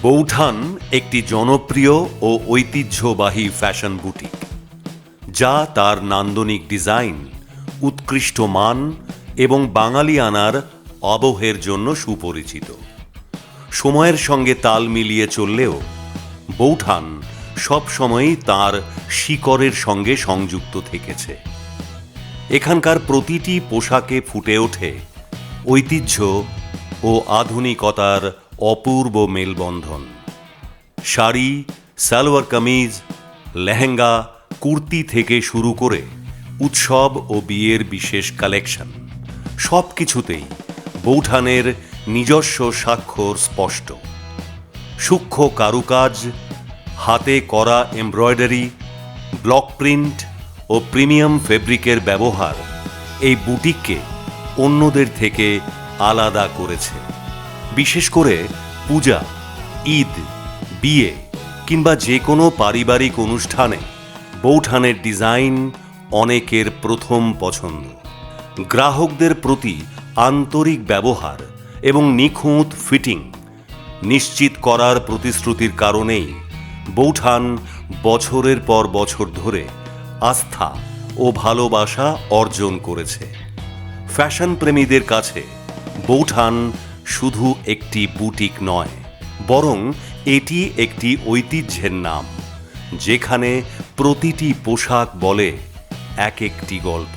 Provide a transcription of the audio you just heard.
বৌঠান একটি জনপ্রিয় ও ঐতিহ্যবাহী ফ্যাশন বুটিক, যা তার নান্দনিক ডিজাইন, উৎকৃষ্ট মান এবং বাঙালিয়ানার আবহের জন্য সুপরিচিত। সময়ের সঙ্গে তাল মিলিয়ে চললেও বৌঠান সবসময়ই তার শিকড়ের সঙ্গে সংযুক্ত থেকেছে। এখানকার প্রতিটি পোশাকে ফুটে ওঠে ঐতিহ্য ও আধুনিকতার অপূর্ব মেলবন্ধন। শাড়ি, সালোয়ার কামিজ, লেহেঙ্গা, কুর্তি থেকে শুরু করে উৎসব ও বিয়ের বিশেষ কালেকশন, সব কিছুতেই বৌঠানের নিজস্ব স্বাক্ষর স্পষ্ট। সূক্ষ্ম কারুকাজ, হাতে করা এমব্রয়ডারি, ব্লক প্রিন্ট ও প্রিমিয়াম ফেব্রিকের ব্যবহার এই বুটিককে অন্যদের থেকে আলাদা করেছে। বিশেষ করে পূজা, ঈদ, বিয়ে কিংবা যে কোনো পারিবারিক অনুষ্ঠানে বৌঠানের ডিজাইন অনেকের প্রথম পছন্দ। গ্রাহকদের প্রতি আন্তরিক ব্যবহার এবং নিখুঁত ফিটিং নিশ্চিত করার প্রতিশ্রুতির কারণেই বৌঠান বছরের পর বছর ধরে আস্থা ও ভালোবাসা অর্জন করেছে। ফ্যাশন প্রেমীদের কাছে বৌঠান শুধু একটি বুটিক নয়, বরং এটি একটি ঐতিহ্যের নাম, যেখানে প্রতিটি পোশাক বলে এক একটি গল্প।